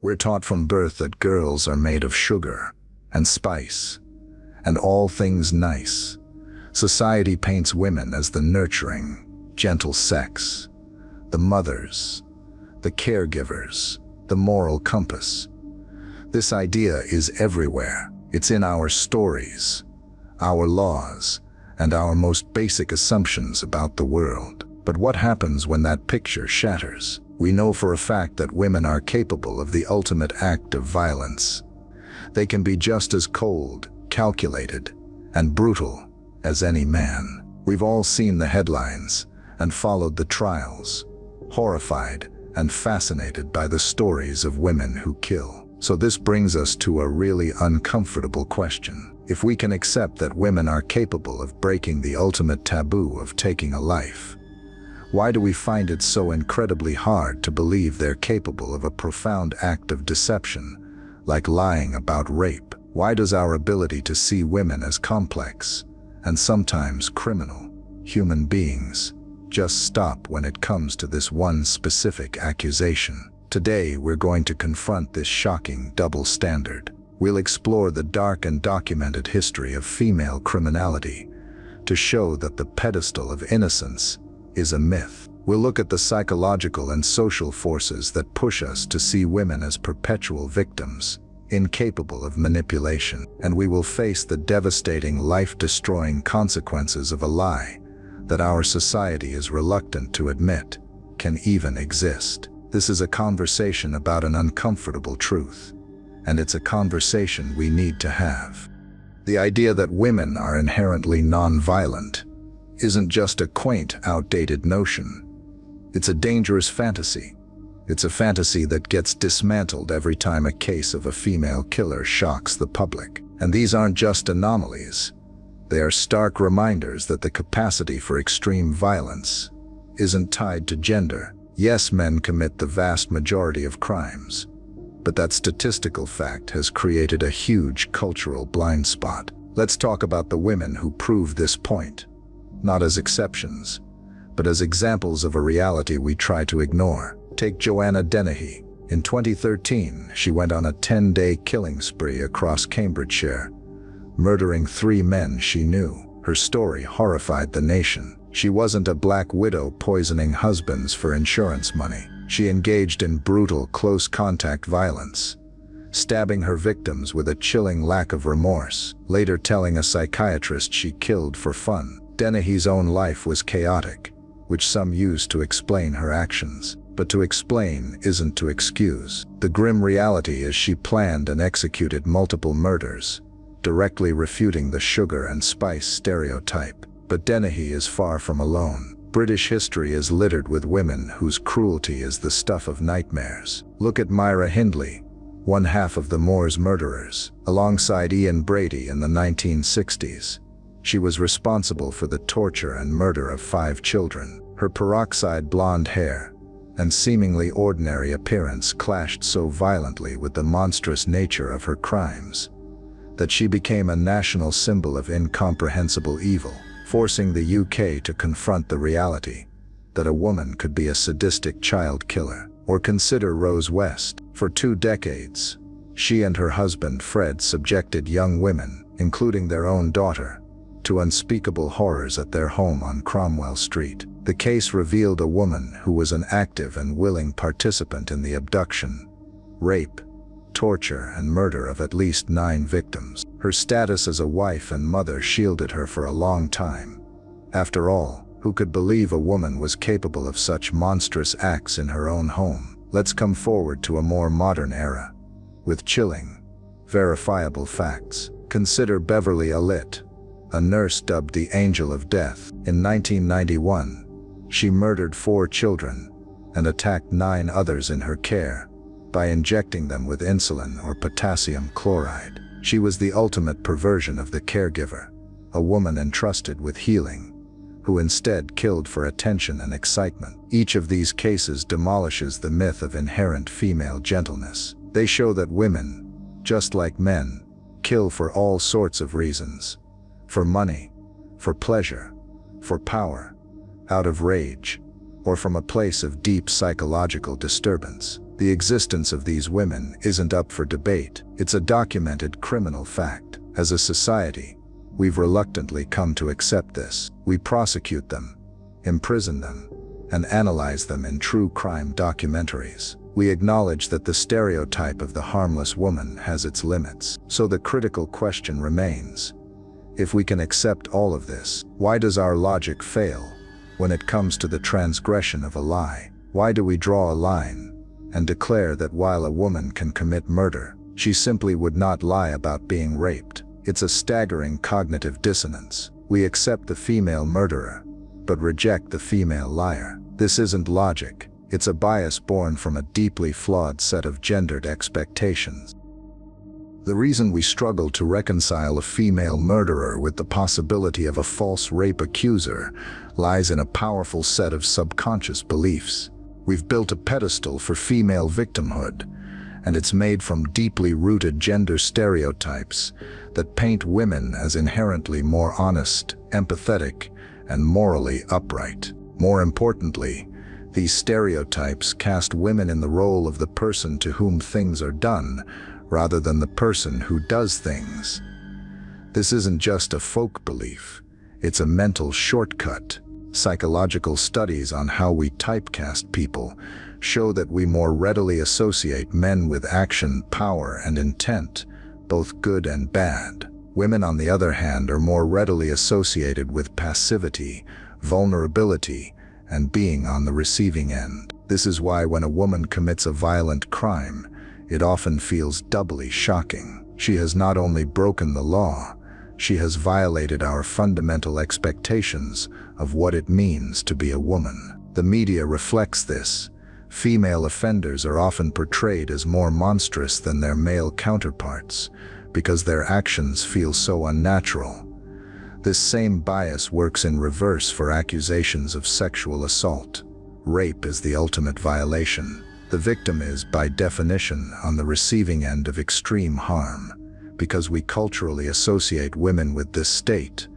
We're taught from birth that girls are made of sugar and spice and all things nice. Society paints women as the nurturing, gentle sex, the mothers, the caregivers, the moral compass. This idea is everywhere. It's in our stories, our laws, and our most basic assumptions about the world. But what happens when that picture shatters? We know for a fact that women are capable of the ultimate act of violence. They can be just as cold, calculated, and brutal as any man. We've all seen the headlines and followed the trials, horrified and fascinated by the stories of women who kill. So this brings us to a really uncomfortable question. If we can accept that women are capable of breaking the ultimate taboo of taking a life, why do we find it so incredibly hard to believe they're capable of a profound act of deception, like lying about rape? Why does our ability to see women as complex, and sometimes criminal, human beings just stop when it comes to this one specific accusation? Today, we're going to confront this shocking double standard. We'll explore the dark and documented history of female criminality to show that the pedestal of innocence is a myth. We'll look at the psychological and social forces that push us to see women as perpetual victims, incapable of manipulation. And we will face the devastating, life-destroying consequences of a lie that our society is reluctant to admit can even exist. This is a conversation about an uncomfortable truth, and it's a conversation we need to have. The idea that women are inherently non-violent isn't just a quaint, outdated notion. It's a dangerous fantasy. It's a fantasy that gets dismantled every time a case of a female killer shocks the public. And these aren't just anomalies. They are stark reminders that the capacity for extreme violence isn't tied to gender. Yes, men commit the vast majority of crimes, but that statistical fact has created a huge cultural blind spot. Let's talk about the women who prove this point, not as exceptions, but as examples of a reality we try to ignore. Take Joanna Dennehy. In 2013, she went on a 10-day killing spree across Cambridgeshire, murdering 3 men she knew. Her story horrified the nation. She wasn't a black widow poisoning husbands for insurance money. She engaged in brutal, close-contact violence, stabbing her victims with a chilling lack of remorse, later telling a psychiatrist she killed for fun. Dennehy's own life was chaotic, which some use to explain her actions. But to explain isn't to excuse. The grim reality is she planned and executed multiple murders, directly refuting the sugar and spice stereotype. But Dennehy is far from alone. British history is littered with women whose cruelty is the stuff of nightmares. Look at Myra Hindley, one half of the Moors murderers. Alongside Ian Brady in the 1960s, she was responsible for the torture and murder of 5 children. Her peroxide blonde hair and seemingly ordinary appearance clashed so violently with the monstrous nature of her crimes that she became a national symbol of incomprehensible evil, forcing the UK to confront the reality that a woman could be a sadistic child killer. Or consider Rose West. For 2 decades, she and her husband Fred subjected young women, including their own daughter, to unspeakable horrors at their home on Cromwell Street. The case revealed a woman who was an active and willing participant in the abduction, rape, torture, and murder of at least 9 victims. Her status as a wife and mother shielded her for a long time. After all, who could believe a woman was capable of such monstrous acts in her own home? Let's come forward to a more modern era, with chilling, verifiable facts. Consider Beverly Allitt, a nurse dubbed the Angel of Death. In 1991, she murdered 4 children and attacked 9 others in her care by injecting them with insulin or potassium chloride. She was the ultimate perversion of the caregiver, a woman entrusted with healing, who instead killed for attention and excitement. Each of these cases demolishes the myth of inherent female gentleness. They show that women, just like men, kill for all sorts of reasons. For money, for pleasure, for power, out of rage, or from a place of deep psychological disturbance. The existence of these women isn't up for debate. It's a documented criminal fact. As a society, we've reluctantly come to accept this. We prosecute them, imprison them, and analyze them in true crime documentaries. We acknowledge that the stereotype of the harmless woman has its limits. So the critical question remains: if we can accept all of this, why does our logic fail when it comes to the transgression of a lie? Why do we draw a line and declare that while a woman can commit murder, she simply would not lie about being raped? It's a staggering cognitive dissonance. We accept the female murderer, but reject the female liar. This isn't logic. It's a bias born from a deeply flawed set of gendered expectations. The reason we struggle to reconcile a female murderer with the possibility of a false rape accuser lies in a powerful set of subconscious beliefs. We've built a pedestal for female victimhood, and it's made from deeply rooted gender stereotypes that paint women as inherently more honest, empathetic, and morally upright. More importantly, these stereotypes cast women in the role of the person to whom things are done, rather than the person who does things. This isn't just a folk belief, it's a mental shortcut. Psychological studies on how we typecast people show that we more readily associate men with action, power, and intent, both good and bad. Women, on the other hand, are more readily associated with passivity, vulnerability, and being on the receiving end. This is why when a woman commits a violent crime, it often feels doubly shocking. She has not only broken the law, she has violated our fundamental expectations of what it means to be a woman. The media reflects this. Female offenders are often portrayed as more monstrous than their male counterparts because their actions feel so unnatural. This same bias works in reverse for accusations of sexual assault. Rape is the ultimate violation. The victim is, by definition, on the receiving end of extreme harm. Because we culturally associate women with this state,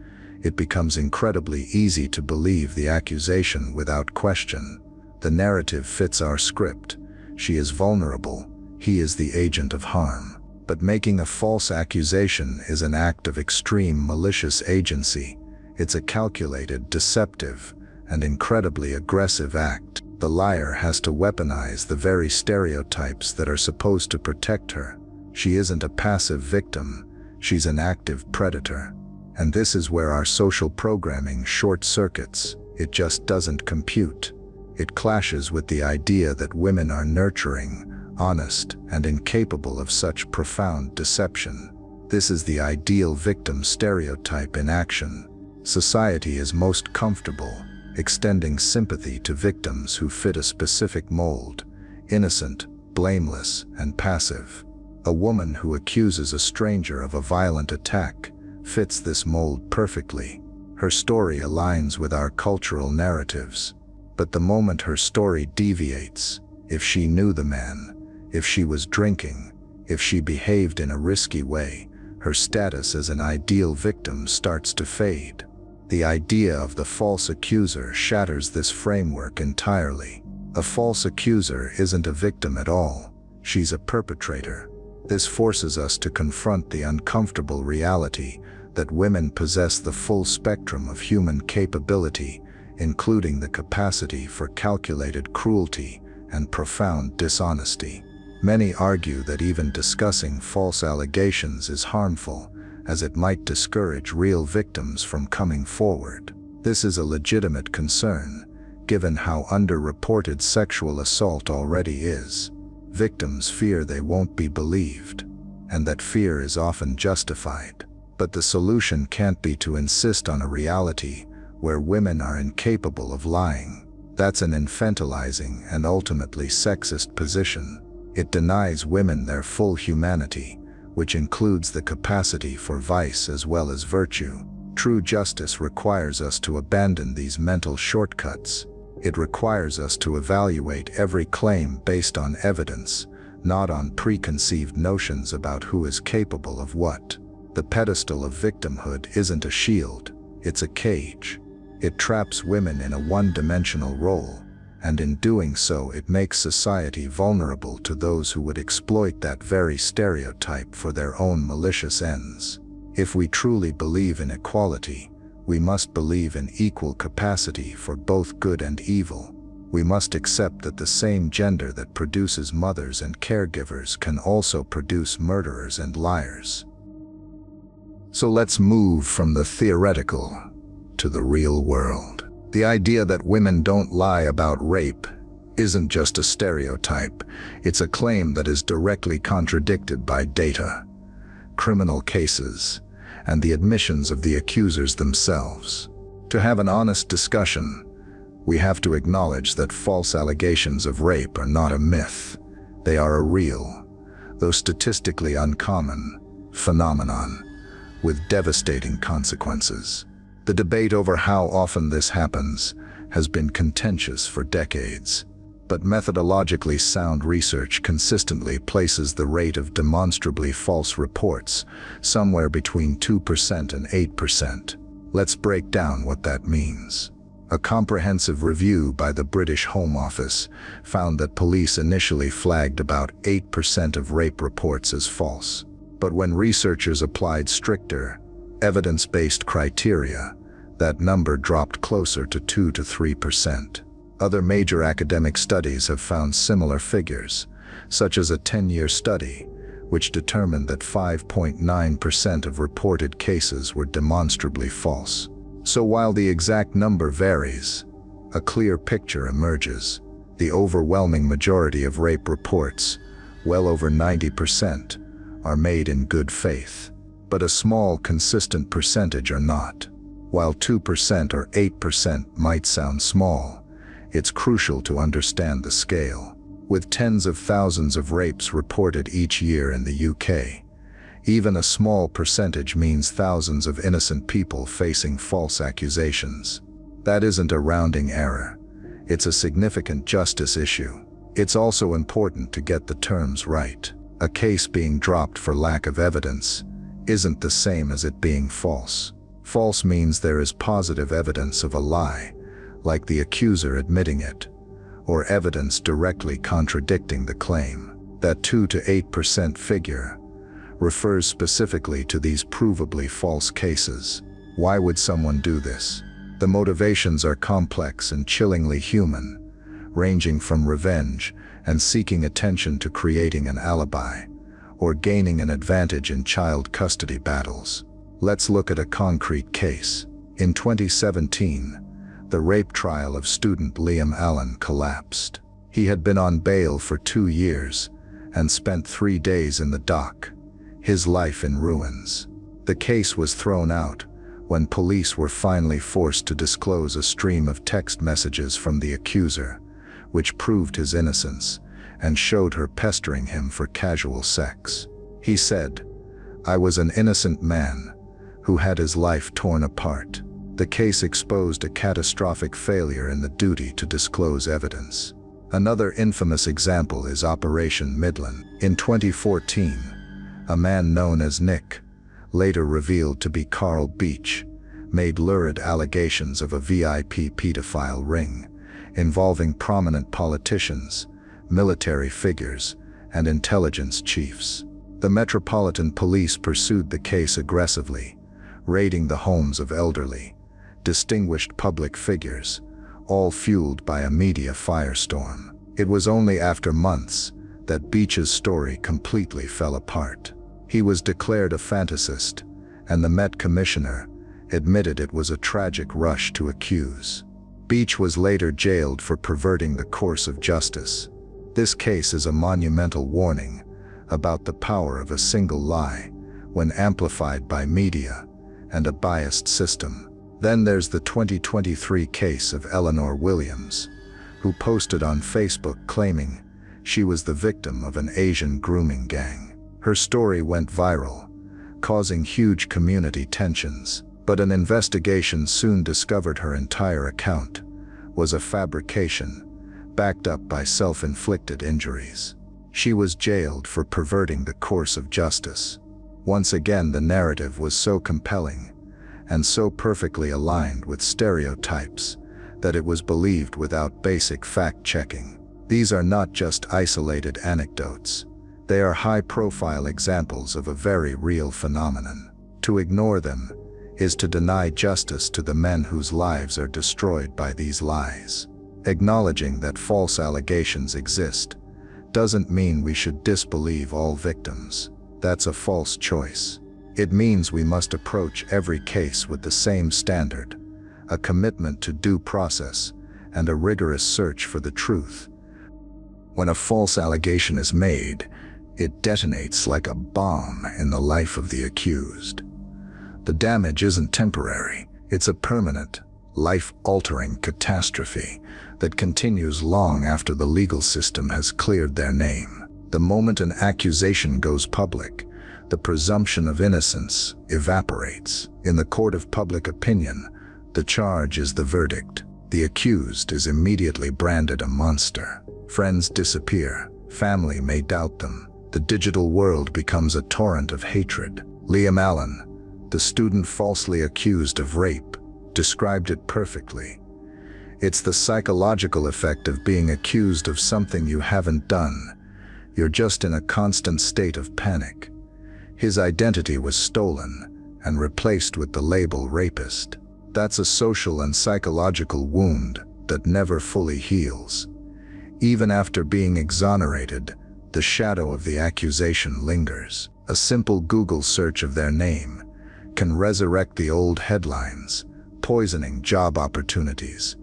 it becomes incredibly easy to believe the accusation without question. The narrative fits our script. She is vulnerable. He is the agent of harm. But making a false accusation is an act of extreme malicious agency. It's a calculated, deceptive, and incredibly aggressive act. The liar has to weaponize the very stereotypes that are supposed to protect her. She isn't a passive victim, she's an active predator. And this is where our social programming short circuits. It just doesn't compute. It clashes with the idea that women are nurturing, honest, and incapable of such profound deception. This is the ideal victim stereotype in action. Society is most comfortable extending sympathy to victims who fit a specific mold: innocent, blameless, and passive. A woman who accuses a stranger of a violent attack fits this mold perfectly. Her story aligns with our cultural narratives. But the moment her story deviates, if she knew the man, if she was drinking, if she behaved in a risky way, her status as an ideal victim starts to fade. The idea of the false accuser shatters this framework entirely. A false accuser isn't a victim at all. She's a perpetrator. This forces us to confront the uncomfortable reality that women possess the full spectrum of human capability, including the capacity for calculated cruelty and profound dishonesty. Many argue that even discussing false allegations is harmful, as it might discourage real victims from coming forward. This is a legitimate concern, given how underreported sexual assault already is. Victims fear they won't be believed, and that fear is often justified. But the solution can't be to insist on a reality where women are incapable of lying. That's an infantilizing and ultimately sexist position. It denies women their full humanity, which includes the capacity for vice as well as virtue. True justice requires us to abandon these mental shortcuts. It requires us to evaluate every claim based on evidence, not on preconceived notions about who is capable of what. The pedestal of victimhood isn't a shield, it's a cage. It traps women in a one-dimensional role, and in doing so it makes society vulnerable to those who would exploit that very stereotype for their own malicious ends. If we truly believe in equality, we must believe in equal capacity for both good and evil. We must accept that the same gender that produces mothers and caregivers can also produce murderers and liars. So let's move from the theoretical to the real world. The idea that women don't lie about rape isn't just a stereotype, it's a claim that is directly contradicted by data, criminal cases, and the admissions of the accusers themselves. To have an honest discussion, we have to acknowledge that false allegations of rape are not a myth. They are a real, though statistically uncommon, phenomenon with devastating consequences. The debate over how often this happens has been contentious for decades, but methodologically sound research consistently places the rate of demonstrably false reports somewhere between 2% and 8%. Let's break down what that means. A comprehensive review by the British Home Office found that police initially flagged about 8% of rape reports as false. But when researchers applied stricter, evidence-based criteria, that number dropped closer to 2 to 3%. Other major academic studies have found similar figures, such as a 10-year study, which determined that 5.9% of reported cases were demonstrably false. So while the exact number varies, a clear picture emerges. The overwhelming majority of rape reports, well over 90%, are made in good faith, but a small, consistent percentage are not. While 2% or 8% might sound small, it's crucial to understand the scale. With tens of thousands of rapes reported each year in the UK, even a small percentage means thousands of innocent people facing false accusations. That isn't a rounding error. It's a significant justice issue. It's also important to get the terms right. A case being dropped for lack of evidence isn't the same as it being false. False means there is positive evidence of a lie, like the accuser admitting it, or evidence directly contradicting the claim. That 2 to 8% figure refers specifically to these provably false cases. Why would someone do this? The motivations are complex and chillingly human, ranging from revenge and seeking attention to creating an alibi, or gaining an advantage in child custody battles. Let's look at a concrete case. In 2017, the rape trial of student Liam Allen collapsed. He had been on bail for 2 years and spent 3 days in the dock, his life in ruins. The case was thrown out when police were finally forced to disclose a stream of text messages from the accuser, which proved his innocence and showed her pestering him for casual sex. He said, "I was an innocent man who had his life torn apart." The case exposed a catastrophic failure in the duty to disclose evidence. Another infamous example is Operation Midland. In 2014, a man known as Nick, later revealed to be Carl Beach, made lurid allegations of a VIP pedophile ring involving prominent politicians, military figures, and intelligence chiefs. The Metropolitan Police pursued the case aggressively, raiding the homes of elderly, distinguished public figures, all fueled by a media firestorm. It was only after months that Beach's story completely fell apart. He was declared a fantasist, and the Met Commissioner admitted it was a tragic rush to accuse. Beach was later jailed for perverting the course of justice. This case is a monumental warning about the power of a single lie when amplified by media and a biased system. Then there's the 2023 case of Eleanor Williams, who posted on Facebook claiming she was the victim of an Asian grooming gang. Her story went viral, causing huge community tensions, but an investigation soon discovered her entire account was a fabrication, backed up by self-inflicted injuries. She was jailed for perverting the course of justice. Once again, the narrative was so compelling and so perfectly aligned with stereotypes that it was believed without basic fact-checking. These are not just isolated anecdotes. They are high-profile examples of a very real phenomenon. To ignore them is to deny justice to the men whose lives are destroyed by these lies. Acknowledging that false allegations exist doesn't mean we should disbelieve all victims. That's a false choice. It means we must approach every case with the same standard, a commitment to due process, and a rigorous search for the truth. When a false allegation is made, it detonates like a bomb in the life of the accused. The damage isn't temporary, it's a permanent, life-altering catastrophe that continues long after the legal system has cleared their name. The moment an accusation goes public, the presumption of innocence evaporates. In the court of public opinion, the charge is the verdict. The accused is immediately branded a monster. Friends disappear, family may doubt them. The digital world becomes a torrent of hatred. Liam Allen, the student falsely accused of rape, described it perfectly. It's the psychological effect of being accused of something you haven't done. You're just in a constant state of panic. His identity was stolen and replaced with the label rapist. That's a social and psychological wound that never fully heals. Even after being exonerated, the shadow of the accusation lingers. A simple Google search of their name can resurrect the old headlines, poisoning job opportunities,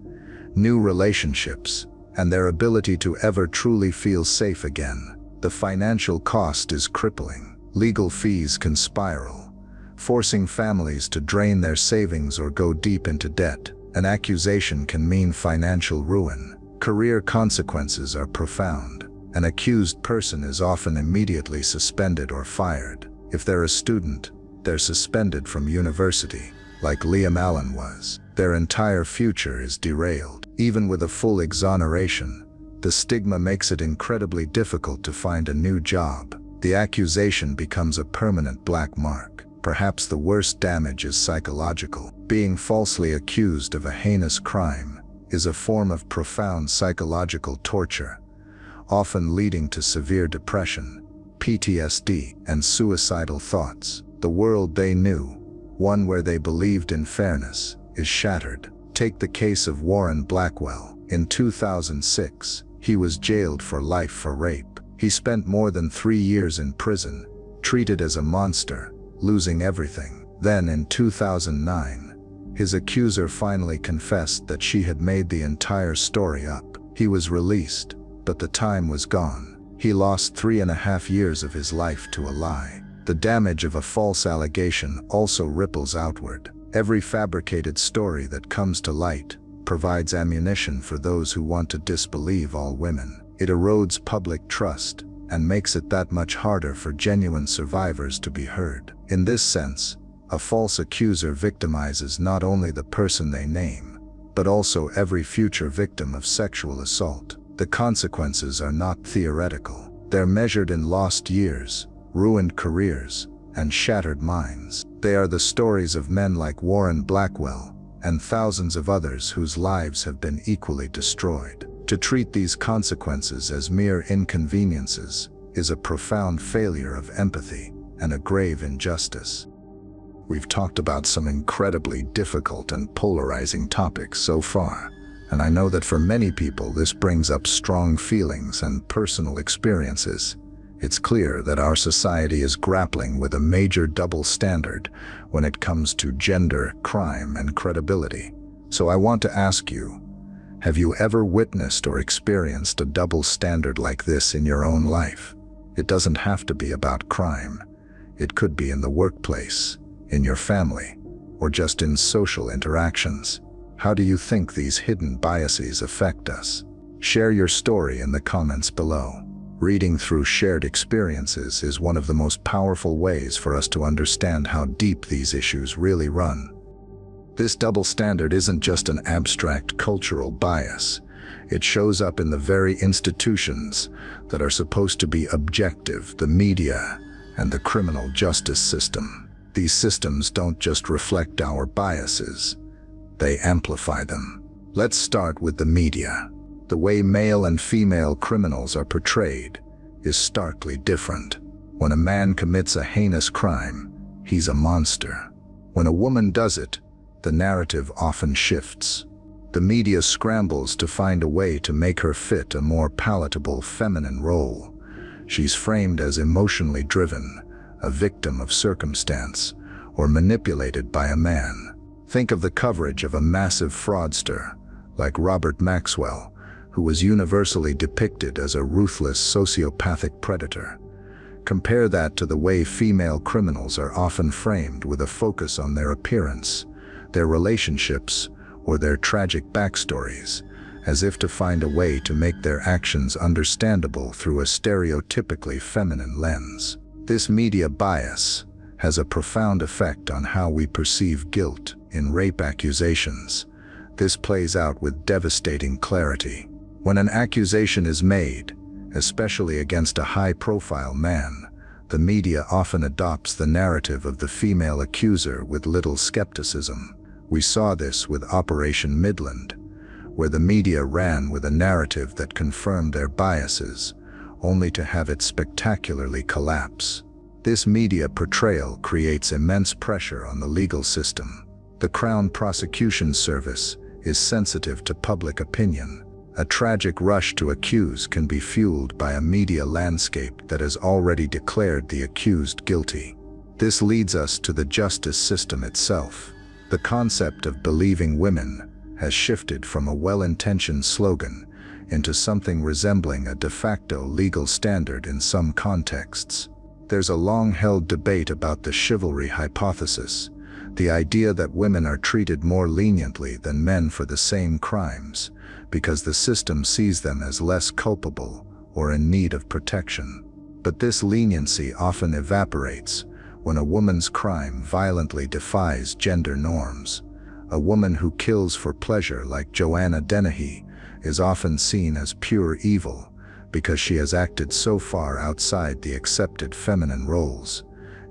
new relationships, and their ability to ever truly feel safe again. The financial cost is crippling. Legal fees can spiral, forcing families to drain their savings or go deep into debt. An accusation can mean financial ruin. Career consequences are profound. An accused person is often immediately suspended or fired. If they're a student, they're suspended from university, like Liam Allen was. Their entire future is derailed. Even with a full exoneration, the stigma makes it incredibly difficult to find a new job. The accusation becomes a permanent black mark. Perhaps the worst damage is psychological. Being falsely accused of a heinous crime is a form of profound psychological torture, often leading to severe depression, PTSD, and suicidal thoughts. The world they knew, one where they believed in fairness, is shattered. Take the case of Warren Blackwell. In 2006, he was jailed for life for rape. He spent more than 3 years in prison, treated as a monster, losing everything. Then in 2009, his accuser finally confessed that she had made the entire story up. He was released, but the time was gone. He lost 3.5 years of his life to a lie. The damage of a false allegation also ripples outward. Every fabricated story that comes to light provides ammunition for those who want to disbelieve all women. It erodes public trust and makes it that much harder for genuine survivors to be heard. In this sense, a false accuser victimizes not only the person they name, but also every future victim of sexual assault. The consequences are not theoretical. They're measured in lost years, ruined careers, and shattered minds. They are the stories of men like Warren Blackwell and thousands of others whose lives have been equally destroyed. To treat these consequences as mere inconveniences is a profound failure of empathy and a grave injustice. We've talked about some incredibly difficult and polarizing topics so far, and I know that for many people this brings up strong feelings and personal experiences. It's clear that our society is grappling with a major double standard when it comes to gender, crime, and credibility. So I want to ask you, have you ever witnessed or experienced a double standard like this in your own life? It doesn't have to be about crime. It could be in the workplace, in your family, or just in social interactions. How do you think these hidden biases affect us? Share your story in the comments below. Reading through shared experiences is one of the most powerful ways for us to understand how deep these issues really run. This double standard isn't just an abstract cultural bias. It shows up in the very institutions that are supposed to be objective, the media and the criminal justice system. These systems don't just reflect our biases, they amplify them. Let's start with the media. The way male and female criminals are portrayed is starkly different. When a man commits a heinous crime, he's a monster. When a woman does it, the narrative often shifts. The media scrambles to find a way to make her fit a more palatable feminine role. She's framed as emotionally driven, a victim of circumstance, or manipulated by a man. Think of the coverage of a massive fraudster, like Robert Maxwell, who was universally depicted as a ruthless sociopathic predator. Compare that to the way female criminals are often framed, with a focus on their appearance, their relationships, or their tragic backstories, as if to find a way to make their actions understandable through a stereotypically feminine lens. This media bias has a profound effect on how we perceive guilt in rape accusations. This plays out with devastating clarity. When an accusation is made, especially against a high-profile man, the media often adopts the narrative of the female accuser with little skepticism. We saw this with Operation Midland, where the media ran with a narrative that confirmed their biases, only to have it spectacularly collapse. This media portrayal creates immense pressure on the legal system. The Crown Prosecution Service is sensitive to public opinion. A tragic rush to accuse can be fueled by a media landscape that has already declared the accused guilty. This leads us to the justice system itself. The concept of believing women has shifted from a well-intentioned slogan into something resembling a de facto legal standard in some contexts. There's a long-held debate about the chivalry hypothesis, the idea that women are treated more leniently than men for the same crimes, because the system sees them as less culpable or in need of protection. But this leniency often evaporates when a woman's crime violently defies gender norms. A woman who kills for pleasure, like Joanna Dennehy, is often seen as pure evil because she has acted so far outside the accepted feminine roles,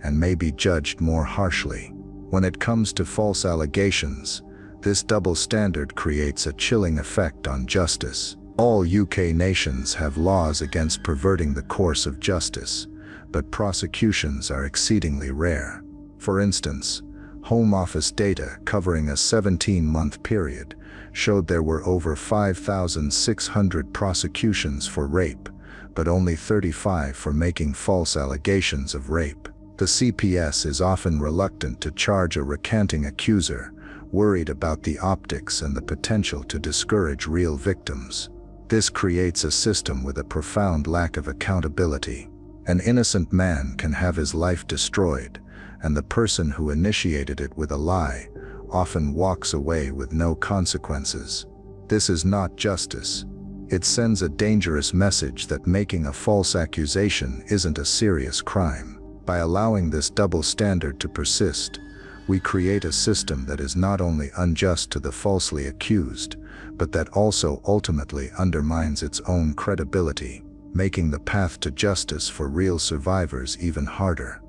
and may be judged more harshly. When it comes to false allegations, this double standard creates a chilling effect on justice. All UK nations have laws against perverting the course of justice, but prosecutions are exceedingly rare. For instance, Home Office data covering a 17-month period showed there were over 5,600 prosecutions for rape, but only 35 for making false allegations of rape. The CPS is often reluctant to charge a recanting accuser, worried about the optics and the potential to discourage real victims. This creates a system with a profound lack of accountability. An innocent man can have his life destroyed, and the person who initiated it with a lie often walks away with no consequences. This is not justice. It sends a dangerous message that making a false accusation isn't a serious crime. By allowing this double standard to persist, we create a system that is not only unjust to the falsely accused, but that also ultimately undermines its own credibility, making the path to justice for real survivors even harder.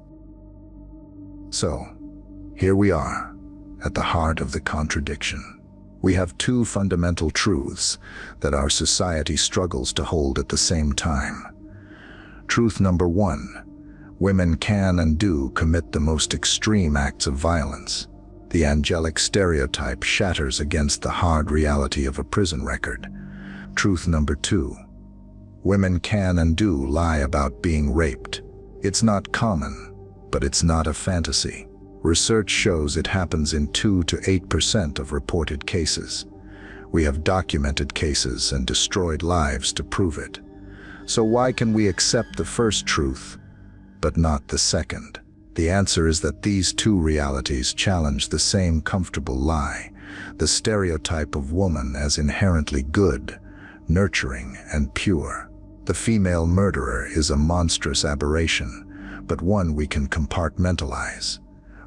So, here we are, at the heart of the contradiction. We have two fundamental truths that our society struggles to hold at the same time. Truth number one: women can and do commit the most extreme acts of violence. The angelic stereotype shatters against the hard reality of a prison record. Truth number two: women can and do lie about being raped. It's not common, but it's not a fantasy. Research shows it happens in 2 to 8% of reported cases. We have documented cases and destroyed lives to prove it. So why can we accept the first truth, but not the second? The answer is that these two realities challenge the same comfortable lie, the stereotype of woman as inherently good, nurturing, and pure. The female murderer is a monstrous aberration, but one we can compartmentalize.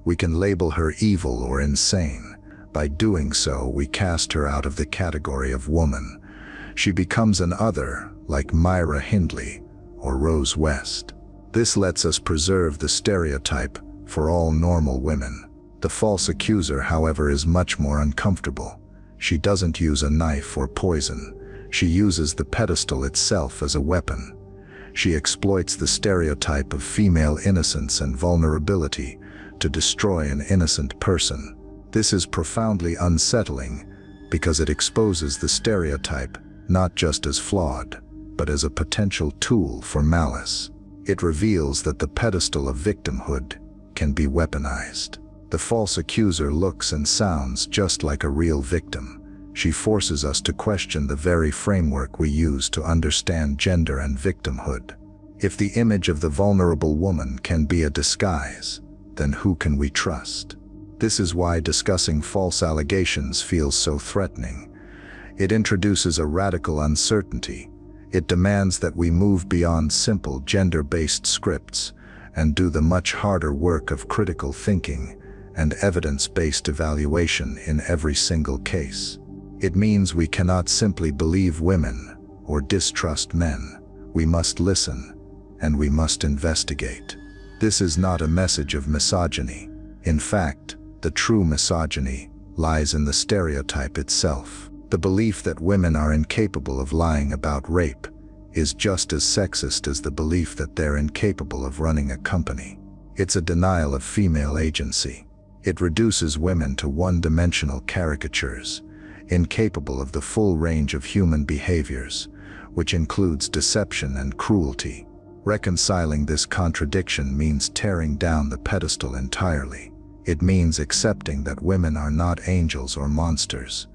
We can label her evil or insane. By doing so, we cast her out of the category of woman. She becomes an other, like Myra Hindley or Rose West. This lets us preserve the stereotype for all normal women. The false accuser, however, is much more uncomfortable. She doesn't use a knife or poison. She uses the pedestal itself as a weapon. She exploits the stereotype of female innocence and vulnerability to destroy an innocent person. This is profoundly unsettling because it exposes the stereotype not just as flawed, but as a potential tool for malice. It reveals that the pedestal of victimhood can be weaponized. The false accuser looks and sounds just like a real victim. She forces us to question the very framework we use to understand gender and victimhood. If the image of the vulnerable woman can be a disguise, then who can we trust? This is why discussing false allegations feels so threatening. It introduces a radical uncertainty. It demands that we move beyond simple gender-based scripts and do the much harder work of critical thinking and evidence-based evaluation in every single case. It means we cannot simply believe women or distrust men. We must listen, and we must investigate. This is not a message of misogyny. In fact, the true misogyny lies in the stereotype itself. The belief that women are incapable of lying about rape is just as sexist as the belief that they're incapable of running a company. It's a denial of female agency. It reduces women to one-dimensional caricatures, incapable of the full range of human behaviors, which includes deception and cruelty. Reconciling this contradiction means tearing down the pedestal entirely. It means accepting that women are not angels or monsters.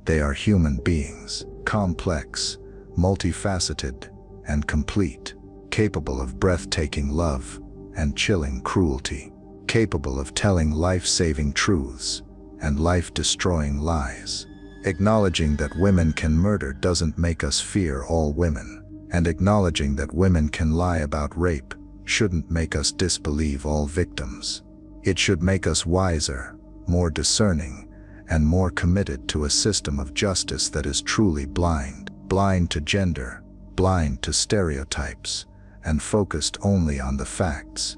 They are human beings, complex, multifaceted, and complete, capable of breathtaking love and chilling cruelty, capable of telling life-saving truths and life-destroying lies. Acknowledging that women can murder doesn't make us fear all women, and acknowledging that women can lie about rape shouldn't make us disbelieve all victims. It should make us wiser, more discerning, and more committed to a system of justice that is truly blind to gender, blind to stereotypes, and focused only on the facts.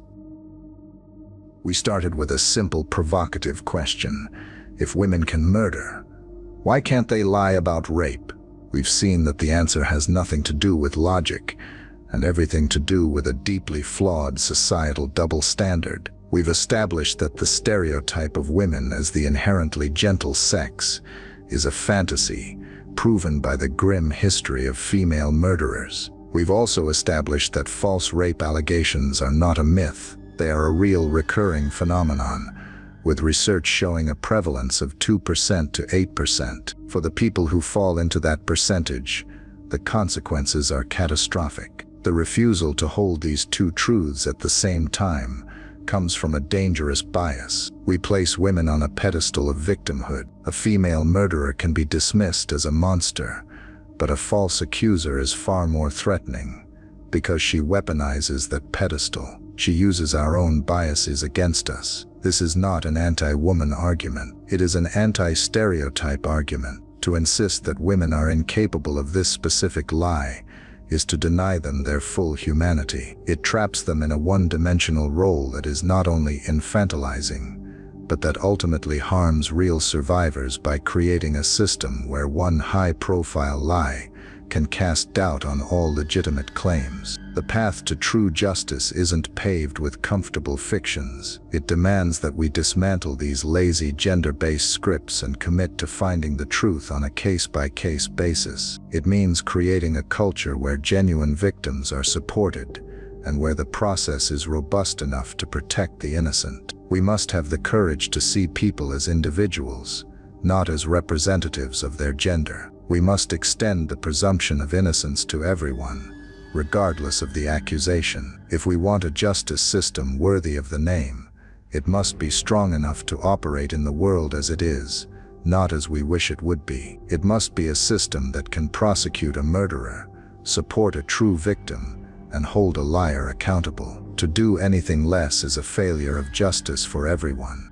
We started with a simple, provocative question. If women can murder, why can't they lie about rape? We've seen that the answer has nothing to do with logic, and everything to do with a deeply flawed societal double standard. We've established that the stereotype of women as the inherently gentle sex is a fantasy, proven by the grim history of female murderers. We've also established that false rape allegations are not a myth. They are a real recurring phenomenon, with research showing a prevalence of 2% to 8%. For the people who fall into that percentage, the consequences are catastrophic. The refusal to hold these two truths at the same time comes from a dangerous bias. We place women on a pedestal of victimhood. A female murderer can be dismissed as a monster, but a false accuser is far more threatening because she weaponizes that pedestal. She uses our own biases against us. This is not an anti-woman argument. It is an anti-stereotype argument. To insist that women are incapable of this specific lie is to deny them their full humanity. It traps them in a one-dimensional role that is not only infantilizing, but that ultimately harms real survivors by creating a system where one high-profile lie can cast doubt on all legitimate claims. The path to true justice isn't paved with comfortable fictions. It demands that we dismantle these lazy gender-based scripts and commit to finding the truth on a case-by-case basis. It means creating a culture where genuine victims are supported and where the process is robust enough to protect the innocent. We must have the courage to see people as individuals, not as representatives of their gender. We must extend the presumption of innocence to everyone, regardless of the accusation. If we want a justice system worthy of the name, it must be strong enough to operate in the world as it is, not as we wish it would be. It must be a system that can prosecute a murderer, support a true victim, and hold a liar accountable. To do anything less is a failure of justice for everyone.